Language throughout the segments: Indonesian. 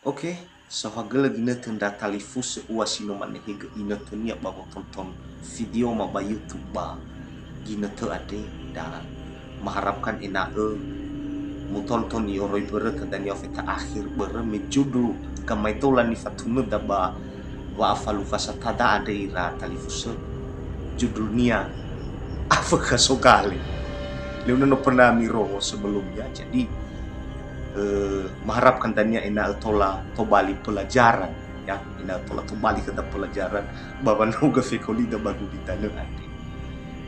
Oke, sahagala gina tenda talifu seua sino higa ina tenia bawa tonton video ma ba YouTube ba gina te ade dan mengharapkan ina mu tonton ni oroi bere dan ya feta akhir bere me judul kamai tola ni fatunu da ba afalu fasatada ade ira talifu se judulnya apa kasokali. Leuna no pernah miro sebelumnya, jadi mengharapkan tanya ina tola tobali pelajaran ya ina tola tobali kata pelajaran baba nuga fekoli da bagu di tanah ade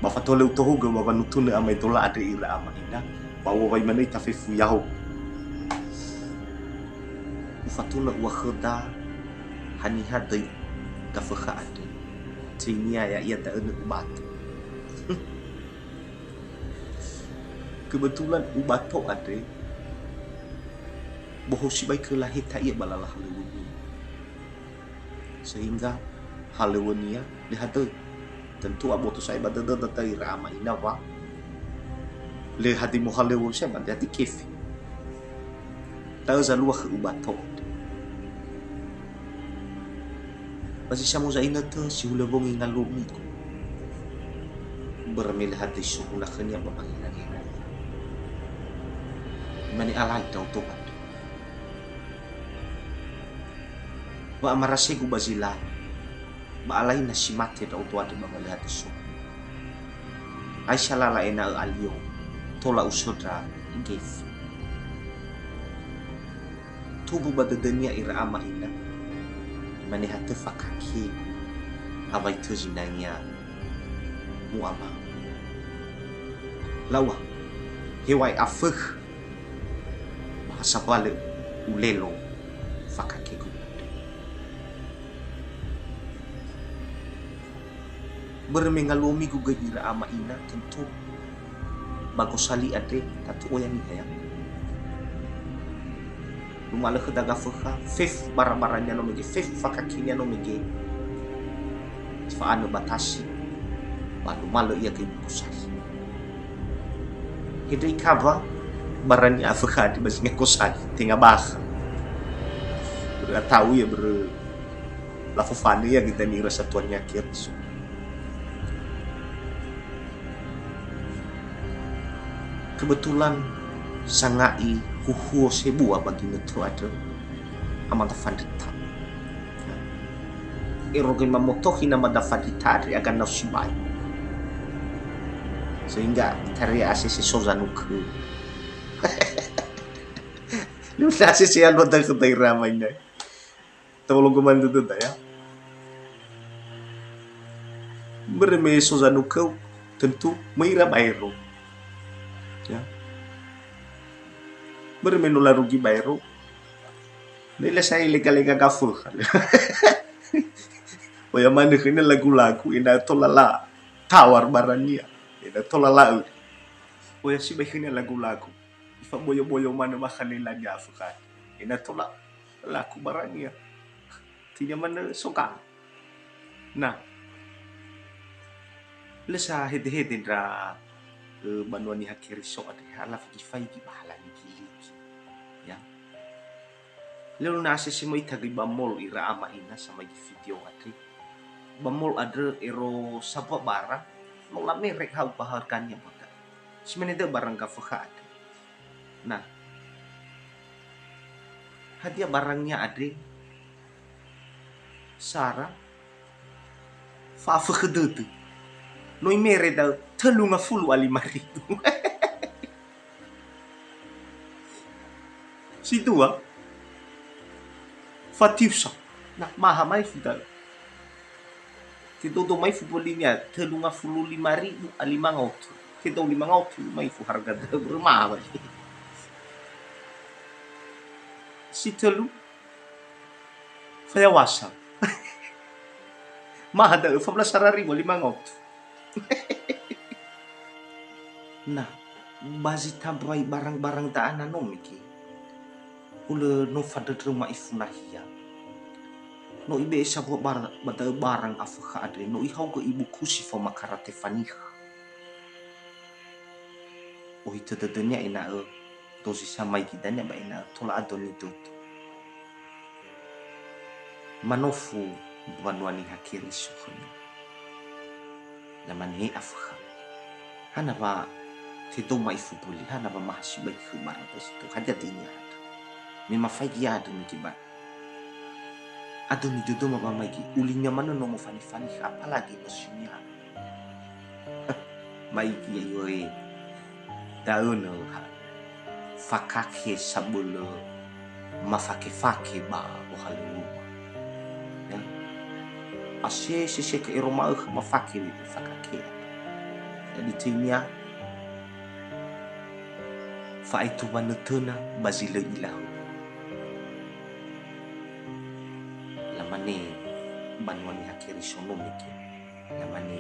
bafa tole utohuga baba nutune amai tola ade ira ama ina bawa vai mana ita fefu yaho ufatuna wa khada hani hadai ka fakha ade tinia ya ia ta ene ubat kebetulan ubato ade boho si baik lahir tak ia balalah halewani sehingga halewania lihat tentu aboto saya bada data irama ina wa le hadi mo halewo saya bada hati kefi tahu zalua ke ubato basi samu zaina to si hulebongi ngalumi ko bermil hati suhula khanya babangina ina mani alai tau to wa amarase ku bazila ba alai na si mate da uto ade ba malihat so Aisyah lala ena alio tola usodra ingef tubu badadania ira ama ina mani hate fakaki awai tuzinanya muama lawa hewai afuk bahasa bale ulelo fakaki bermengalumi guga ira ama ina tentu bagus sali ade tatu oyan ni ya lumala kedaga fakha fif barang-barangnya no mege fif fakakinya no mege fa anu batasi balu malo ia ke kusali hidai kaba barani afakha di basnya kusali tinga bah tahu ya lafufani ya kita ni rasa tuannya kirsu kebetulan sangai huhu sebuah bagi netu ada amata fadita erogen mamotohi nama da fadita dari agan nasibai sehingga tari asisi sozanuku lu asisi alba da ketai ramainya tolong kemantu tuh ya berme sozanuku tentu mengira bayro ya bermenula rugi bayro nila saya lega-lega gaful ya mana kena lagu-lagu ina tolala tawar barania ina tolala ya si baiknya lagu-lagu ifa boyo-boyo mana makan lagi afukan ina tolak laku barania tinya mana soka nah lesa hede-hede dra banuani hakiri so ade hala fiki faiki bahala ni kiliki ya lelo nasi simo itagi bamol ira ama ina sama di video ade bamol ada ero sapa barang no lame rek hau baharkannya baka semenede barang kafaka ade nah hadiah barangnya ade sara fa fa khedete no imere da telunga fulu alimaritu si dua fatiusa nah maha mai fidal kita mai fu polinya telunga fulu 5.000 500 kita 500 mai fu harga da bermah si telu fayawasa maha da 15.000 500 nah bazi tampai barang-barang taana no miki ule no fada rumah ifunahia no ibe sabo barang afaka ade no ihau go ibu kusi fo makarate faniha o ita dadanya ina dosi samai kidanya ba ina tola adoni tutu manofu banuani hakiri sukhuni na manhe afkha hana ba tito mai fupuli hana ba mahasi bai khumara to haja tinya me mafai ya do mikiba ado ni jodo ma mai ki ulinya mana no mo fani fani apalagi no sinya mai ki yoe daono ha fakake sabulo mafake-fake ba o halu ya ashe ke iroma mafake fakake jadi tinya fa itu banutuna bazile ilahu lamane banwani hakiri sonomiki lamane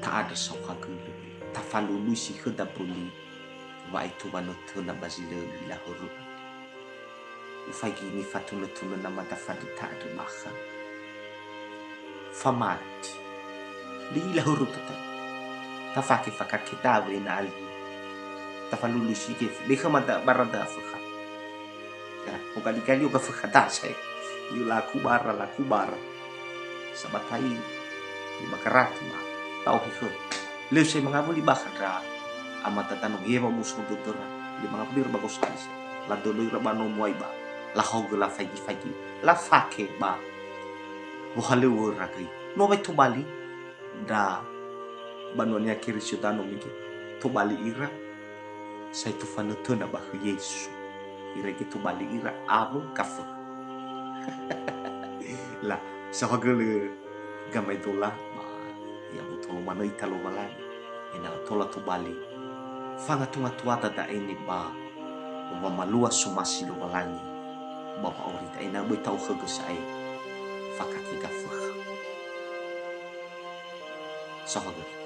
ta ada sokagulu tafalulu si khadapuli wa itu banutuna bazile ilahu ufai gini fatuna nama tafadi ta ada makha famati di ilahu rutata tafaki fakake dawe na ali tafalulu shike leka mata barada fakha ya kali uga fakha ta sai yula kubara la kubara sabatai di bakarat ma tau hikho le sai mangabuli bakadra amata tanu yema musuh tutura di mangabuli bagos alis la dolo rabano moy ba la hog la fagi la fake ba wale wora kai no bai to bali da banonia kiri sudano miki to bali ira sai tu fanutuna ba Yesu ira gitu bali ira abu kafu la sahagale gamay tola ba ya butolo mano italo malani ina tola to bali fanga tunga tuata da ini ba malua sumasi lo malani ba orita ina bai tau khagasai fakaki kafu sahagale